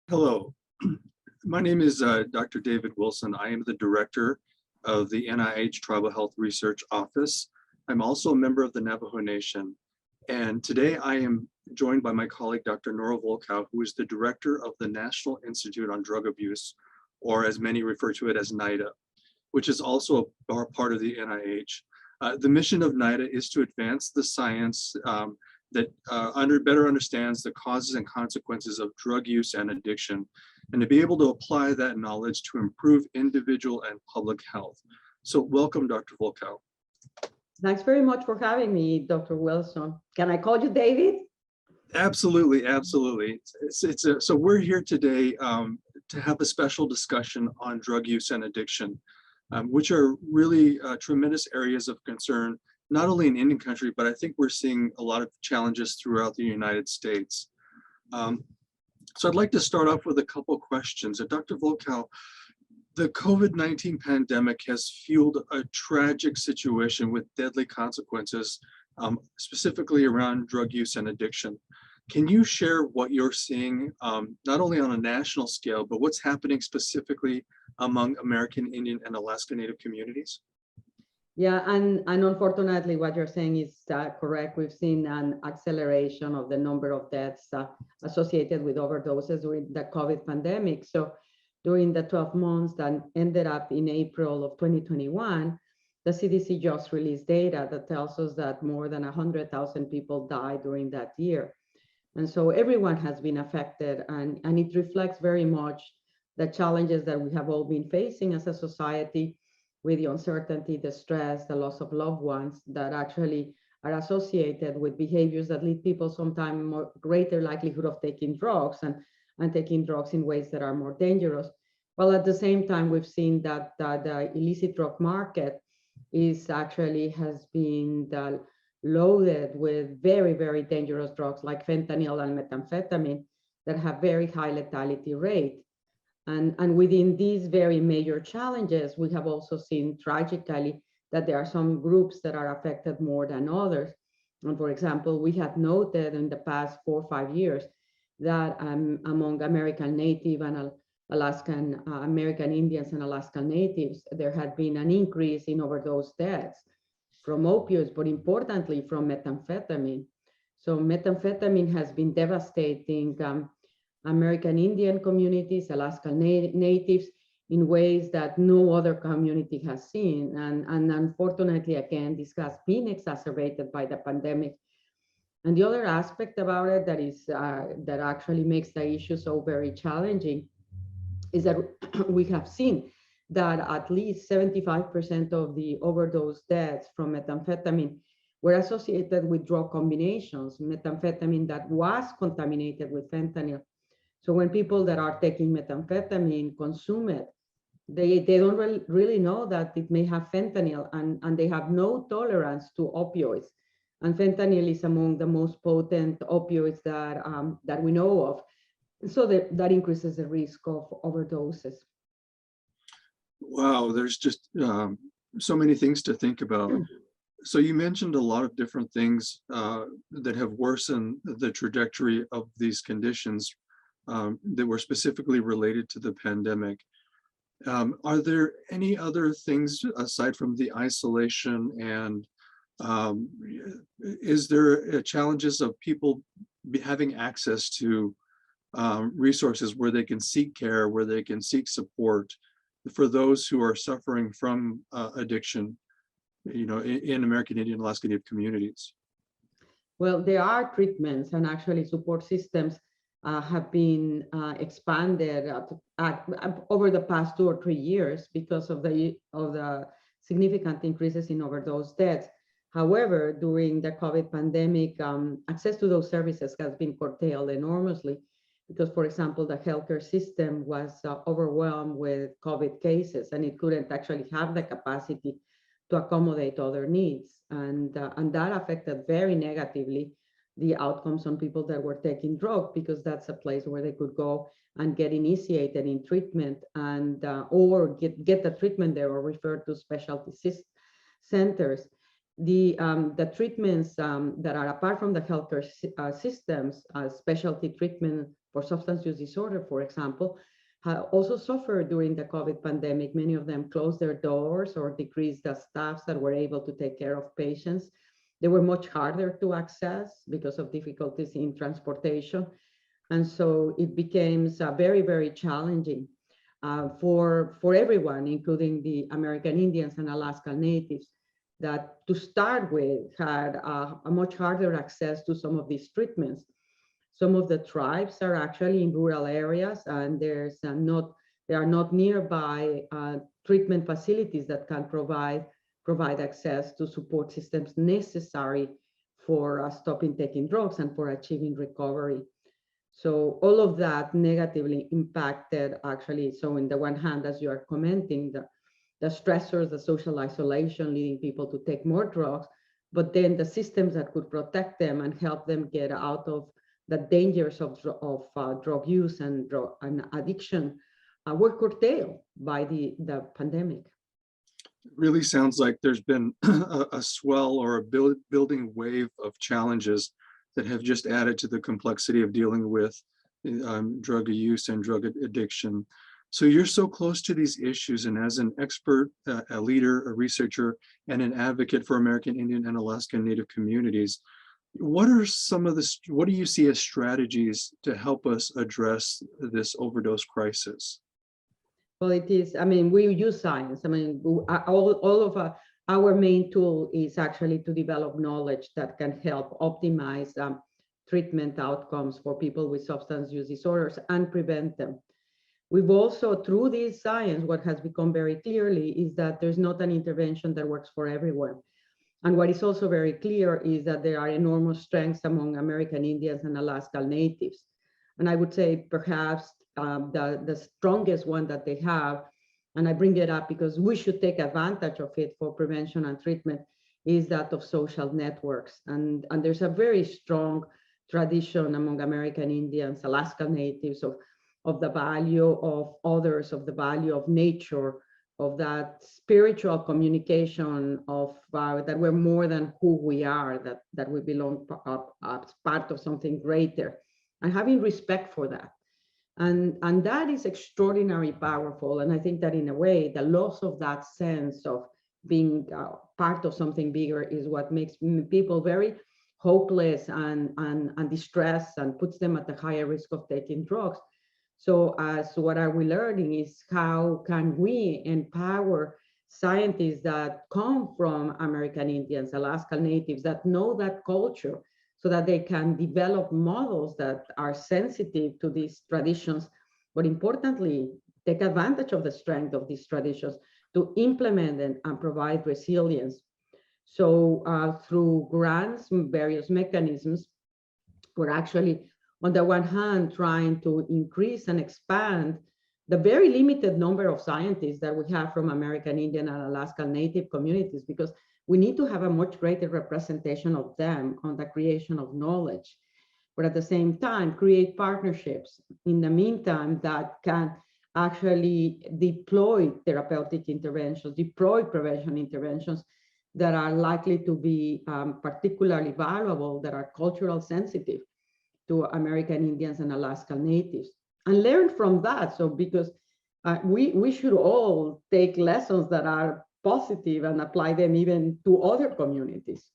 Hello, my name is Dr. David Wilson. I am the director of the NIH Tribal Health Research Office. I'm also a member of the Navajo Nation. And today I am joined by my colleague, Dr. Nora Volkow, who is the director of the National Institute on Drug Abuse, or as many refer to it as NIDA, which is also a part of the NIH. The mission of NIDA is to advance the science that better understands the causes and consequences of drug use and addiction, and to be able to apply that knowledge to improve individual and public health. So welcome, Dr. Volkow. Thanks very much for having me, Dr. Wilson. Can I call you David? Absolutely, absolutely. So we're here today to have a special discussion on drug use and addiction, which are really tremendous areas of concern, not only in Indian country, but I think we're seeing a lot of challenges throughout the United States. So I'd like to start off with a couple questions. Dr. Volkow, the COVID-19 pandemic has fueled a tragic situation with deadly consequences, specifically around drug use and addiction. Can you share what you're seeing, not only on a national scale, but what's happening specifically among American Indian and Alaska Native communities? Yeah, and unfortunately, what you're saying is correct. We've seen an acceleration of the number of deaths associated with overdoses during the COVID pandemic. So during the 12 months that ended up in April of 2021, the CDC just released data that tells us that more than 100,000 people died during that year. And so everyone has been affected, and it reflects very much the challenges that we have all been facing as a society, with the uncertainty, the stress, the loss of loved ones that actually are associated with behaviors that lead people sometimes more greater likelihood of taking drugs and taking drugs in ways that are more dangerous. While at the same time, we've seen that the illicit drug market has been loaded with very, very dangerous drugs like fentanyl and methamphetamine that have very high lethality rate. And within these very major challenges, we have also seen tragically that there are some groups that are affected more than others. And for example, we have noted in the past 4 or 5 years that among American Native and Alaskan American Indians and Alaskan Natives, there had been an increase in overdose deaths from opioids, but importantly from methamphetamine. So methamphetamine has been devastating American Indian communities, Alaska Natives, in ways that no other community has seen. And unfortunately, again, this has been exacerbated by the pandemic. And the other aspect about it that actually makes the issue so very challenging is that we have seen that at least 75% of the overdose deaths from methamphetamine were associated with drug combinations, methamphetamine that was contaminated with fentanyl. So when people that are taking methamphetamine consume it, they don't really know that it may have fentanyl, and they have no tolerance to opioids. And fentanyl is among the most potent opioids that we know of. So that increases the risk of overdoses. Wow, there's just so many things to think about. So you mentioned a lot of different things that have worsened the trajectory of these conditions that were specifically related to the pandemic. Are there any other things aside from the isolation, and is there challenges of people having access to resources where they can seek care, where they can seek support for those who are suffering from addiction, in American Indian, Alaska Native communities? Well, there are treatments and actually support systems have been expanded over the past 2 or 3 years because of the significant increases in overdose deaths. However, during the COVID pandemic, access to those services has been curtailed enormously because, for example, the healthcare system was overwhelmed with COVID cases, and it couldn't actually have the capacity to accommodate other needs. And that affected very negatively the outcomes on people that were taking drugs, because that's a place where they could go and get initiated in treatment and or get the treatment there or referred to specialty centers. The treatments that are apart from the healthcare systems, specialty treatment for substance use disorder, for example, also suffered during the COVID pandemic. Many of them closed their doors or decreased the staffs that were able to take care of patients. They were much harder to access because of difficulties in transportation. And so it became very, very challenging for everyone, including the American Indians and Alaska Natives, that to start with had a much harder access to some of these treatments. Some of the tribes are actually in rural areas, and there are not nearby treatment facilities that can provide access to support systems necessary for stopping taking drugs and for achieving recovery. So all of that negatively impacted actually. So in the one hand, as you are commenting, the stressors, the social isolation, leading people to take more drugs, but then the systems that could protect them and help them get out of the dangers of drug use and addiction were curtailed by the pandemic. It really sounds like there's been a swell or a building wave of challenges that have just added to the complexity of dealing with drug use and drug addiction. So you're so close to these issues, and as an expert, a leader, a researcher, and an advocate for American Indian and Alaska Native communities, what do you see as strategies to help us address this overdose crisis? Well, it is, I mean, we use science. I mean, all of our main tool is actually to develop knowledge that can help optimize treatment outcomes for people with substance use disorders and prevent them. We've also, through this science, what has become very clearly is that there's not an intervention that works for everyone. And what is also very clear is that there are enormous strengths among American Indians and Alaska Natives. And I would say perhaps the strongest one that they have, and I bring it up because we should take advantage of it for prevention and treatment, is that of social networks. And there's a very strong tradition among American Indians, Alaska Natives, of the value of others, of the value of nature, of that spiritual communication of that we're more than who we are, that we belong as part of something greater, and having respect for that. And that is extraordinarily powerful. And I think that in a way, the loss of that sense of being part of something bigger is what makes people very hopeless and distressed and puts them at the higher risk of taking drugs. So what are we learning is how can we empower scientists that come from American Indians, Alaska Natives, that know that culture, so that they can develop models that are sensitive to these traditions, but importantly, take advantage of the strength of these traditions to implement them and provide resilience. So through grants, various mechanisms, we're actually, on the one hand, trying to increase and expand the very limited number of scientists that we have from American Indian and Alaska Native communities, because we need to have a much greater representation of them on the creation of knowledge, but at the same time, create partnerships in the meantime that can actually deploy therapeutic interventions, deploy prevention interventions that are likely to be particularly valuable, that are cultural sensitive to American Indians and Alaska Natives, and learn from that. So because we should all take lessons that are positive and apply them even to other communities.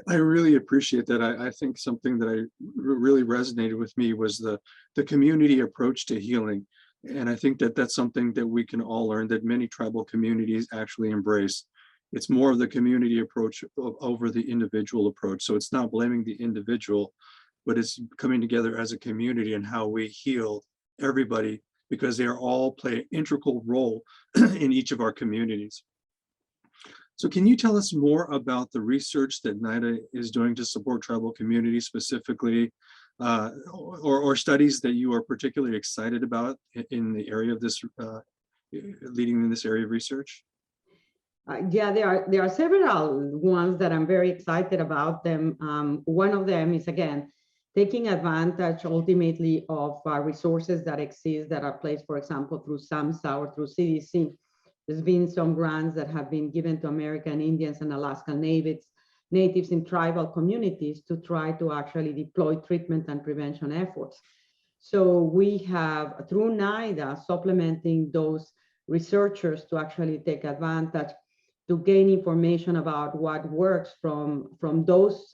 I really appreciate that. I think something that really resonated with me was the community approach to healing. And I think that that's something that we can all learn, that many tribal communities actually embrace. It's more of the community approach over the individual approach. So it's not blaming the individual, but it's coming together as a community and how we heal everybody, because they all play an integral role in each of our communities. So can you tell us more about the research that NIDA is doing to support tribal communities specifically, or studies that you are particularly excited about in the area of this, leading in this area of research? Yeah, there are several ones that I'm very excited about them. One of them is, again, taking advantage ultimately of resources that exist that are placed, for example, through SAMHSA or through CDC. There's been some grants that have been given to American Indians and Alaska natives in tribal communities to try to actually deploy treatment and prevention efforts. So we have, through NIDA, supplementing those researchers to actually take advantage to gain information about what works from those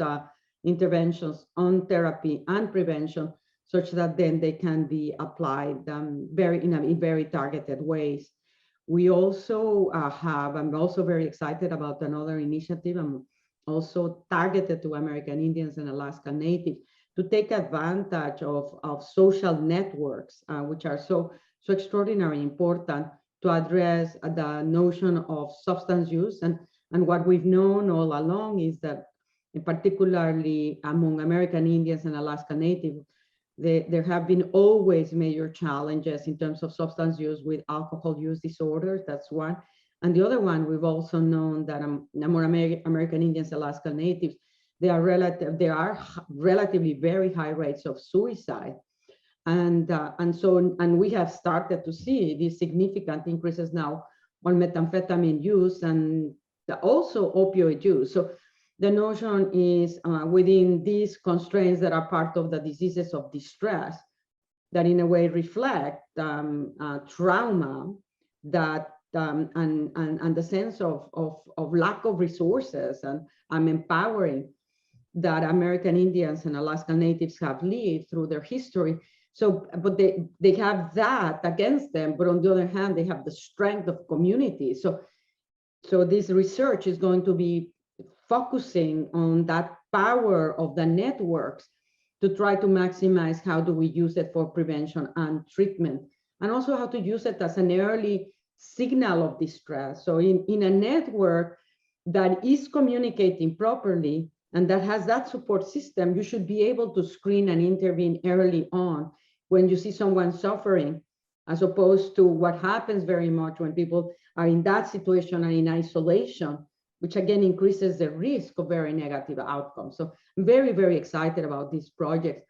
interventions on therapy and prevention, such that then they can be applied in very targeted ways. We also I'm also very excited about another initiative, also targeted to American Indians and Alaska Natives, to take advantage of social networks, which are so extraordinarily important to address the notion of substance use. And what we've known all along is that, particularly among American Indians and Alaska Natives, there have been always major challenges in terms of substance use with alcohol use disorders. That's one. And the other one, we've also known that among American Indians, Alaska Natives, there are relatively very high rates of suicide. And we have started to see these significant increases now on methamphetamine use and also opioid use. So the notion is within these constraints that are part of the diseases of distress, that in a way reflect trauma, that and the sense of lack of resources and empowering that American Indians and Alaska Natives have lived through their history. So, but they have that against them, but on the other hand, they have the strength of community. So this research is going to be focusing on that power of the networks to try to maximize how do we use it for prevention and treatment, and also how to use it as an early signal of distress. So in a network that is communicating properly and that has that support system, you should be able to screen and intervene early on when you see someone suffering, as opposed to what happens very much when people are in that situation and in isolation, which again increases the risk of very negative outcomes. So I'm very, very excited about these projects.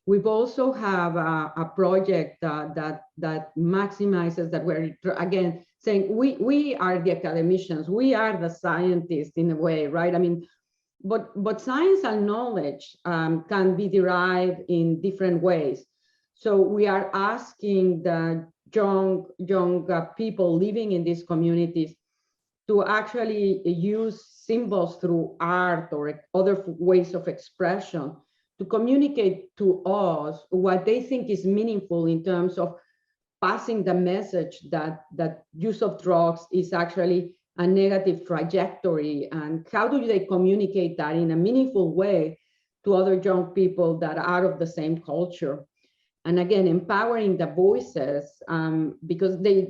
We've also have a project that maximizes that. We're again saying we are the academicians, we are the scientists in a way, right? I mean, but science and knowledge can be derived in different ways. So we are asking the young people living in these communities to actually use symbols through art or other ways of expression to communicate to us what they think is meaningful in terms of passing the message that use of drugs is actually a negative trajectory, and how do they communicate that in a meaningful way to other young people that are of the same culture. And again, empowering the voices, because they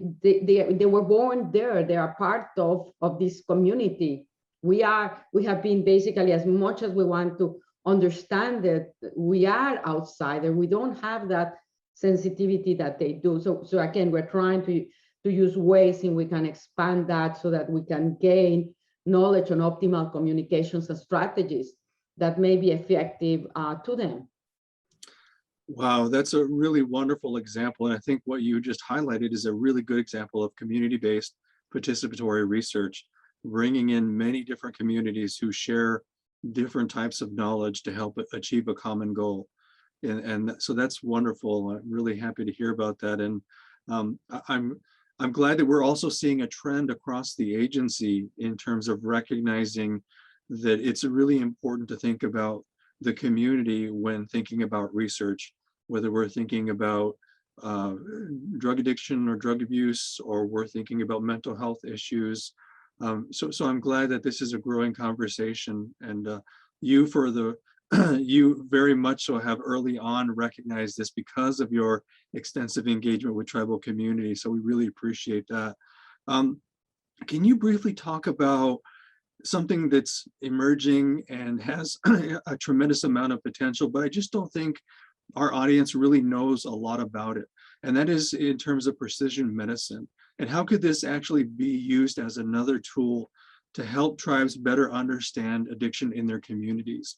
were born there, they are part of this community. We have been basically, as much as we want to understand it, we are outsider. We don't have that sensitivity that they do. So again, we're trying to use ways in we can expand that so that we can gain knowledge on optimal communications and strategies that may be effective to them. Wow, that's a really wonderful example. And I think what you just highlighted is a really good example of community-based participatory research, bringing in many different communities who share different types of knowledge to help achieve a common goal. And so that's wonderful. I'm really happy to hear about that. And I'm glad that we're also seeing a trend across the agency in terms of recognizing that it's really important to think about the community when thinking about research, whether we're thinking about drug addiction or drug abuse, or we're thinking about mental health issues. So I'm glad that this is a growing conversation, and you very much so have early on recognized this because of your extensive engagement with tribal communities. So we really appreciate that. Can you briefly talk about something that's emerging and has a tremendous amount of potential, but I just don't think our audience really knows a lot about it. And that is in terms of precision medicine. And how could this actually be used as another tool to help tribes better understand addiction in their communities?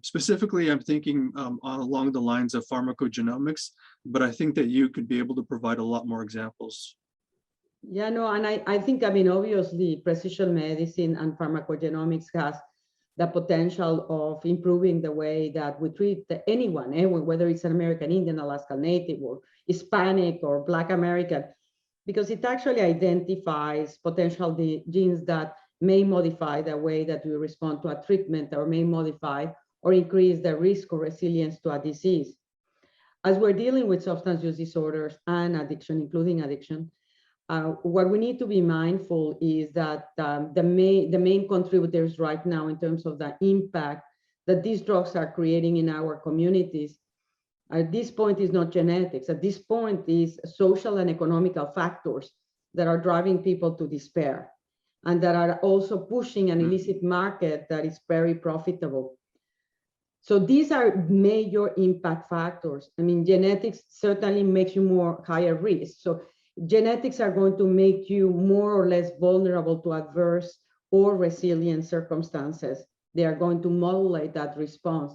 Specifically, I'm thinking along the lines of pharmacogenomics, but I think that you could be able to provide a lot more examples. Yeah, no, and I think, I mean, obviously, precision medicine and pharmacogenomics has the potential of improving the way that we treat anyone, whether it's an American Indian, Alaska Native, or Hispanic, or Black American, because it actually identifies potential genes that may modify the way that we respond to a treatment, or may modify or increase the risk or resilience to a disease. As we're dealing with substance use disorders and addiction, including addiction, what we need to be mindful is that the main contributors right now in terms of the impact that these drugs are creating in our communities, at this point is not genetics. At this point is social and economical factors that are driving people to despair, and that are also pushing an illicit market that is very profitable. So these are major impact factors. I mean, genetics certainly makes you more higher risk. So genetics are going to make you more or less vulnerable to adverse or resilient circumstances. They are going to modulate that response.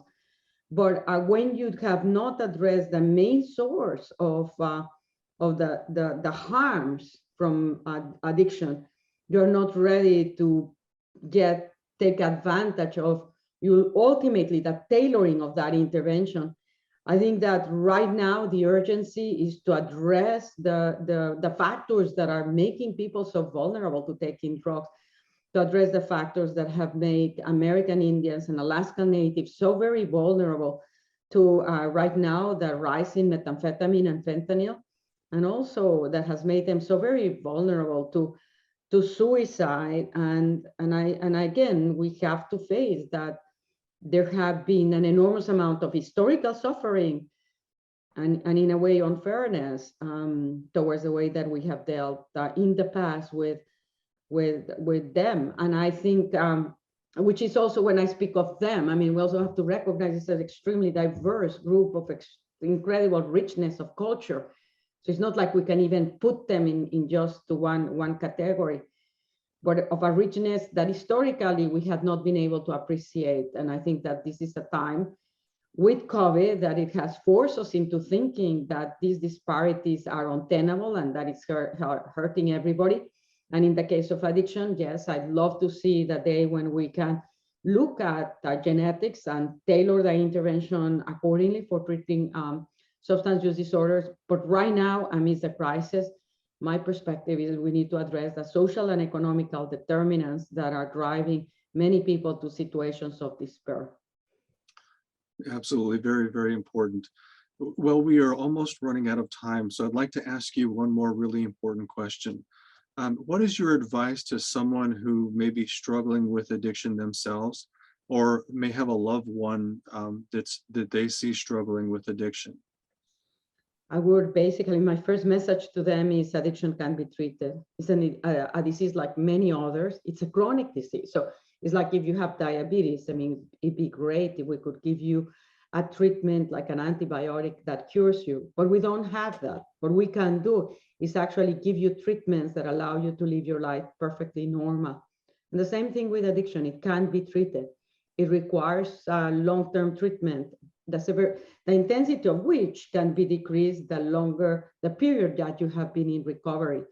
But when you have not addressed the main source of the harms from addiction, you're not ready to take advantage of ultimately the tailoring of that intervention. I think that right now the urgency is to address the factors that are making people so vulnerable to taking drugs, to address the factors that have made American Indians and Alaska Natives so very vulnerable to right now the rise in methamphetamine and fentanyl, and also that has made them so very vulnerable to suicide. And again, we have to face that there have been an enormous amount of historical suffering and in a way unfairness towards the way that we have dealt in the past with them. And I think, which is also when I speak of them, I mean, we also have to recognize it's an extremely diverse group of incredible richness of culture. So it's not like we can even put them in just one category, but of a richness that historically we had not been able to appreciate. And I think that this is a time with COVID that it has forced us into thinking that these disparities are untenable and that it's hurting everybody. And in the case of addiction, yes, I'd love to see the day when we can look at genetics and tailor the intervention accordingly for treating substance use disorders. But right now, amidst the crisis, my perspective is we need to address the social and economical determinants that are driving many people to situations of despair. Absolutely, very, very important. Well, we are almost running out of time, so I'd like to ask you one more really important question. What is your advice to someone who may be struggling with addiction themselves, or may have a loved one that they see struggling with addiction? I would basically, my first message to them is addiction can be treated. It's a disease like many others. It's a chronic disease. So it's like if you have diabetes, I mean, it'd be great if we could give you a treatment like an antibiotic that cures you, but we don't have that. What we can do is actually give you treatments that allow you to live your life perfectly normal. And the same thing with addiction, it can be treated. It requires long-term treatment, the intensity of which can be decreased the longer the period that you have been in recovery.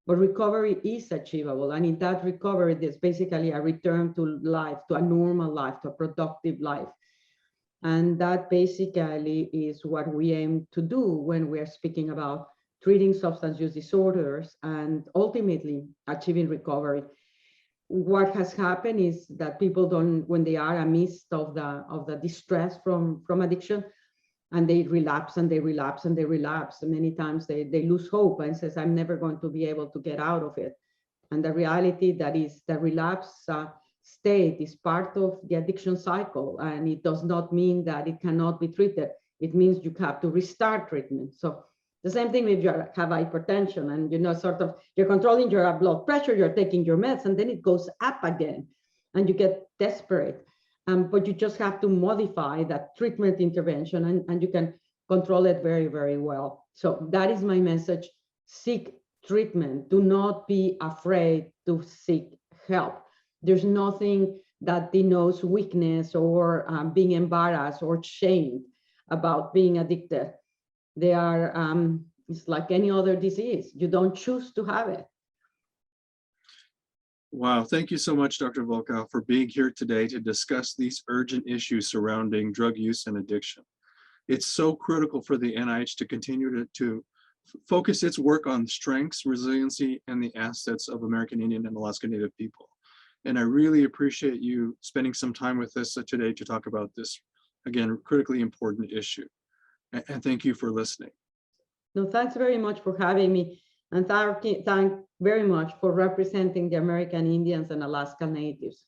But recovery is achievable. And in that recovery, there's basically a return to life, to a normal life, to a productive life. And that basically is what we aim to do when we're speaking about treating substance use disorders and ultimately achieving recovery. What has happened is that people don't, when they are amidst of the distress from addiction, and they relapse and they relapse and they relapse, and many times they lose hope and says, I'm never going to be able to get out of it. And the reality that is the relapse state is part of the addiction cycle, and it does not mean that it cannot be treated. It means you have to restart treatment. So the same thing if you have hypertension and sort of you're controlling your blood pressure, you're taking your meds, and then it goes up again and you get desperate. But you just have to modify that treatment intervention and you can control it very, very well. So that is my message. Seek treatment. Do not be afraid to seek help. There's nothing that denotes weakness or being embarrassed or shamed about being addicted. They are, it's like any other disease. You don't choose to have it. Wow, thank you so much, Dr. Volkow, for being here today to discuss these urgent issues surrounding drug use and addiction. It's so critical for the NIH to continue to focus its work on strengths, resiliency, and the assets of American Indian and Alaska Native people. And I really appreciate you spending some time with us today to talk about this, again, critically important issue. And thank you for listening. No, thanks very much for having me. And thank very much for representing the American Indians and Alaska Natives.